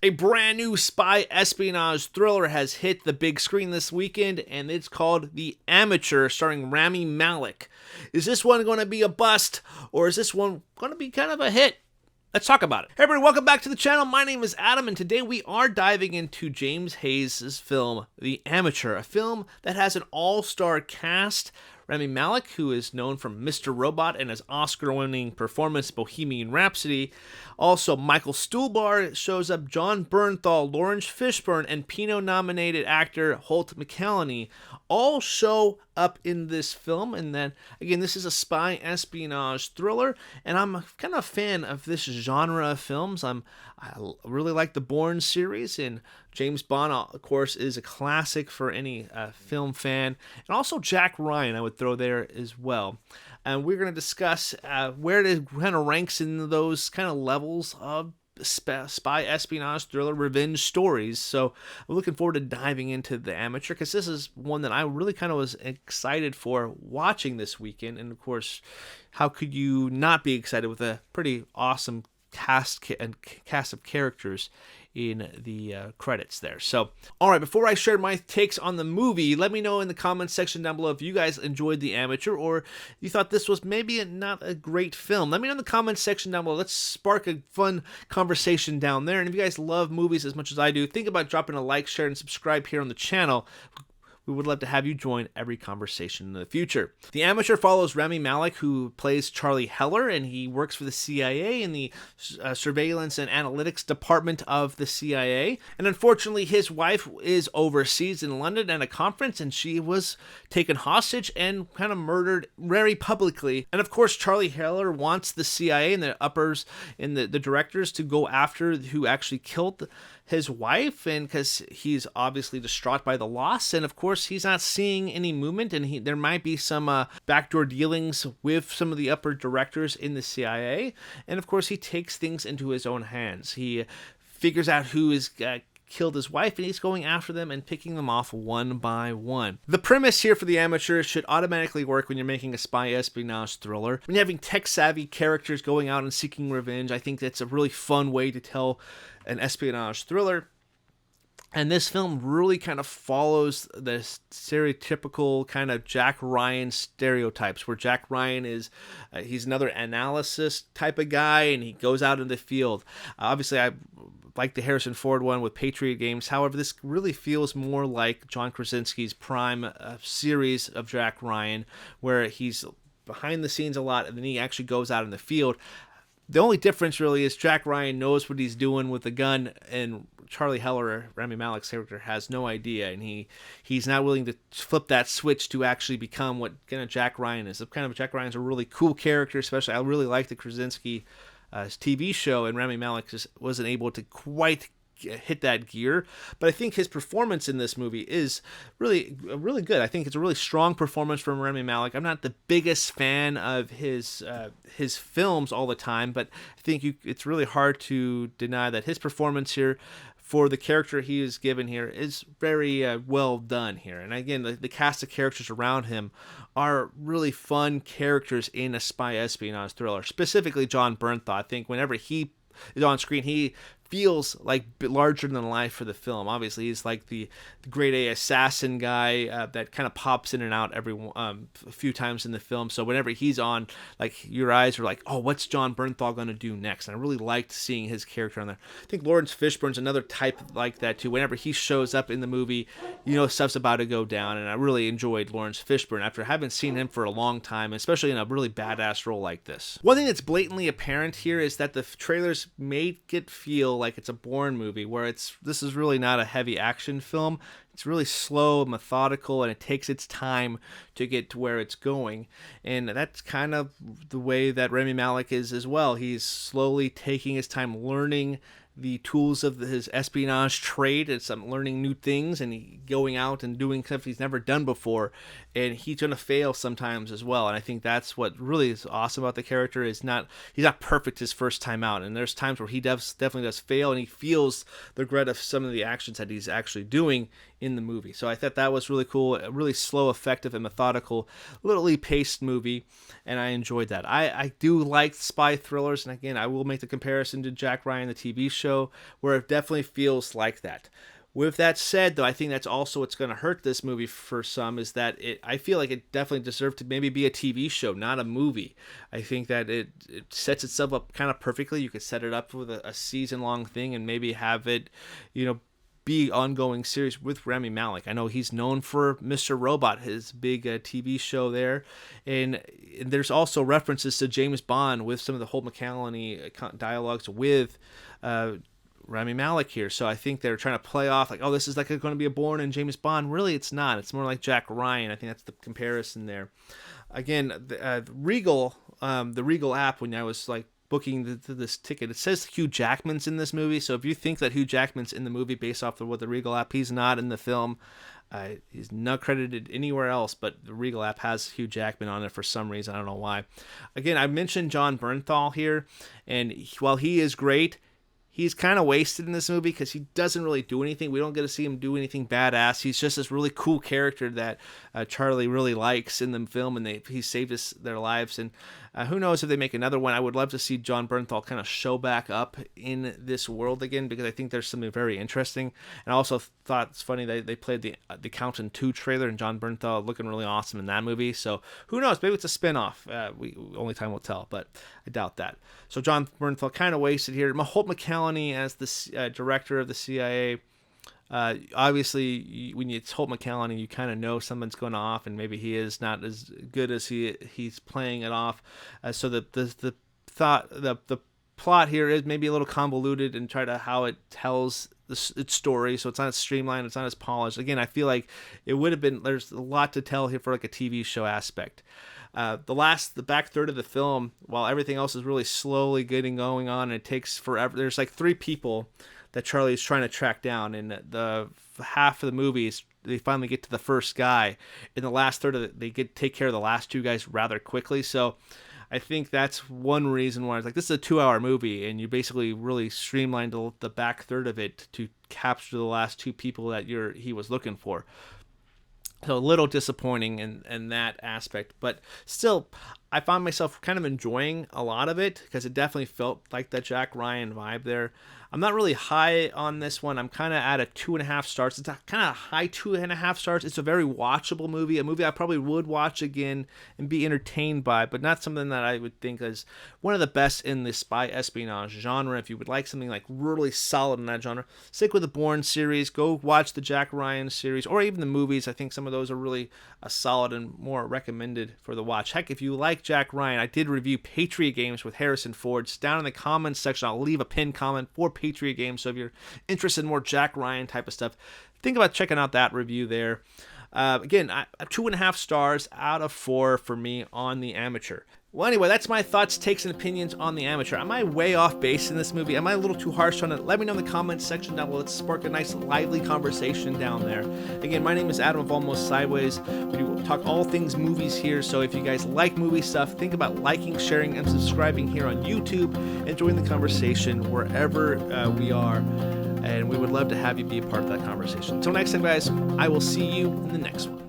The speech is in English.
A brand new spy espionage thriller has hit the big screen this weekend, and it's called The Amateur, starring Rami Malek. Is this one going to be a bust, or is this one going to be kind of a hit? Let's talk about it. Hey everybody, welcome back to the channel. My name is Adam, and today we are diving into James Hawes' film, The Amateur, a film that has an all-star cast. Rami Malek, who is known from Mr. Robot and his Oscar-winning performance Bohemian Rhapsody. Also, Michael Stuhlbarg shows up, Jon Bernthal, Laurence Fishburne, and Pinot-nominated actor Holt McCallany all show up in this film. And then, again, this is a spy espionage thriller, and I'm kind of a fan of this genre of films. I really like the Bourne series, and James Bond, of course, is a classic for any film fan. And also Jack Ryan, I would throw there as well. And we're going to discuss where it kind of ranks in those kind of levels of spy espionage thriller revenge stories. So I'm looking forward to diving into The Amateur, because this is one that I really kind of was excited for watching this weekend. And of course, how could you not be excited with a pretty awesome cast of characters in the credits there. So, all right, before I share my takes on the movie, let me know in the comments section down below if you guys enjoyed The Amateur, or you thought this was maybe not a great film. Let me know in the comments section down below. Let's spark a fun conversation down there. And if you guys love movies as much as I do, think about dropping a like, share, and subscribe here on the channel. We would love to have you join every conversation in the future. The Amateur follows Rami Malek, who plays Charlie Heller, and he works for the CIA in the surveillance and analytics department of the CIA. And unfortunately, his wife is overseas in London at a conference, and she was taken hostage and kind of murdered very publicly. And of course, Charlie Heller wants the CIA and the uppers and the directors to go after who actually killed his wife, and because he's obviously distraught by the loss, and of course he's not seeing any movement, and there might be some backdoor dealings with some of the upper directors in the CIA, and of course he takes things into his own hands. He figures out who is killed his wife, and he's going after them and picking them off one by one. The premise here for The Amateur should automatically work when you're making a spy espionage thriller. When you're having tech-savvy characters going out and seeking revenge, I think that's a really fun way to tell an espionage thriller. And this film really kind of follows the stereotypical kind of Jack Ryan stereotypes, where Jack Ryan is, he's another analysis type of guy, and he goes out in the field. Obviously, I like the Harrison Ford one with Patriot Games. However, this really feels more like John Krasinski's prime series of Jack Ryan, where he's behind the scenes a lot, and then he actually goes out in the field. The only difference really is Jack Ryan knows what he's doing with the gun, and Charlie Heller, Rami Malek's character, has no idea, and he's not willing to flip that switch to actually become what kind of Jack Ryan is. Jack Ryan's a really cool character, especially I really like the Krasinski TV show, and Rami Malek just wasn't able to quite hit that gear, but I think his performance in this movie is really good. I think it's a really strong performance from Rami Malek. I'm not the biggest fan of his films all the time, but I think it's really hard to deny that his performance here for the character he is given here is very well done here. And again, the cast of characters around him are really fun characters in a spy espionage thriller, specifically Jon Bernthal. I think whenever he is on screen, he feels like larger than life for the film. Obviously, he's like the grade A assassin guy that kind of pops in and out every a few times in the film. So whenever he's on, like, your eyes are like, oh, what's Jon Bernthal going to do next? And I really liked seeing his character on there. I think Laurence Fishburne's another type like that too. Whenever he shows up in the movie, you know stuff's about to go down. And I really enjoyed Laurence Fishburne after having seen him for a long time, especially in a really badass role like this. One thing that's blatantly apparent here is that the trailers make it feel like it's a Bourne movie, where this is really not a heavy action film. It's really slow, methodical, and it takes its time to get to where it's going. And that's kind of the way that Rami Malek is as well. He's slowly taking his time learning the tools of his espionage trade. It's learning new things and going out and doing stuff he's never done before. And he's going to fail sometimes as well. And I think that's what really is awesome about the character. He's not perfect his first time out. And there's times where he definitely does fail, and he feels the regret of some of the actions that he's actually doing in the movie. So I thought that was really cool, a really slow, effective, and methodical, literally paced movie, and I enjoyed that. I do like spy thrillers, and again, I will make the comparison to Jack Ryan, the TV show. show where it definitely feels like that. With that said, though, I think that's also what's going to hurt this movie for some, is that I feel like it definitely deserved to maybe be a TV show, not a movie. I think that it sets itself up kind of perfectly. You could set it up with a season-long thing and maybe have it, be ongoing series with Rami Malek. I know he's known for Mr. Robot, his big TV show there, and there's also references to James Bond with some of the Holt McCallany dialogues with Rami Malek here. So I think they're trying to play off like, oh, this is like going to be a Bourne and James Bond. Really, it's not. It's more like Jack Ryan. I think that's the comparison there. Again, the Regal app, when I was like booking this ticket, it says Hugh Jackman's in this movie. So if you think that Hugh Jackman's in the movie based off of what the Regal app, he's not in the film. He's not credited anywhere else, but the Regal app has Hugh Jackman on it for some reason. I don't know why. Again, I mentioned Jon Bernthal here, and while he is great, he's kind of wasted in this movie because he doesn't really do anything. We don't get to see him do anything badass. He's just this really cool character that Charlie really likes in the film, and he saved their lives. And who knows if they make another one. I would love to see Jon Bernthal kind of show back up in this world again, because I think there's something very interesting. And I also thought it's funny they played the Accountant 2 trailer, and Jon Bernthal looking really awesome in that movie. So who knows? Maybe it's a spinoff. Only time will tell, but I doubt that. So Jon Bernthal kind of wasted here. Holt McCallany as the director of the CIA. Obviously, when it's Holt McCallany, you kind of know something's going off, and maybe he is not as good as he's playing it off. So the plot here is maybe a little convoluted and try to how it tells its story. So it's not as streamlined, it's not as polished. Again, I feel like it would have been. There's a lot to tell here for like a TV show aspect. The back third of the film, while everything else is really slowly getting going on, and it takes forever. There's like 3 people that Charlie is trying to track down, and the half of the movies they finally get to the first guy. In the last third of it, they take care of the last 2 guys rather quickly. So I think that's one reason why it's like, this is a 2-hour movie, and you basically really streamlined the back third of it to capture the last 2 people that he was looking for. So a little disappointing in that aspect, but still, I found myself kind of enjoying a lot of it because it definitely felt like that Jack Ryan vibe there. I'm not really high on this one. I'm kind of at a 2.5 stars. It's a kind of high 2.5 stars. It's a very watchable movie, a movie I probably would watch again and be entertained by, but not something that I would think is one of the best in the spy espionage genre. If you would like something like really solid in that genre, stick with the Bourne series. Go watch the Jack Ryan series or even the movies. I think some of those are really solid and more recommended for the watch. Heck, if you like Jack Ryan, I did review Patriot Games with Harrison Ford. It's down in the comments section. I'll leave a pinned comment for Patriot Games, so if you're interested in more Jack Ryan type of stuff, think about checking out that review there. Again, 2.5 stars out of 4 for me on The Amateur. Well, anyway, that's my thoughts, takes, and opinions on The Amateur. Am I way off base in this movie? Am I a little too harsh on it? Let me know in the comments section down below. Let's spark a nice, lively conversation down there. Again, my name is Adam of Almost Sideways. We talk all things movies here, so if you guys like movie stuff, think about liking, sharing, and subscribing here on YouTube, and join the conversation wherever we are. And we would love to have you be a part of that conversation. Until next time, guys, I will see you in the next one.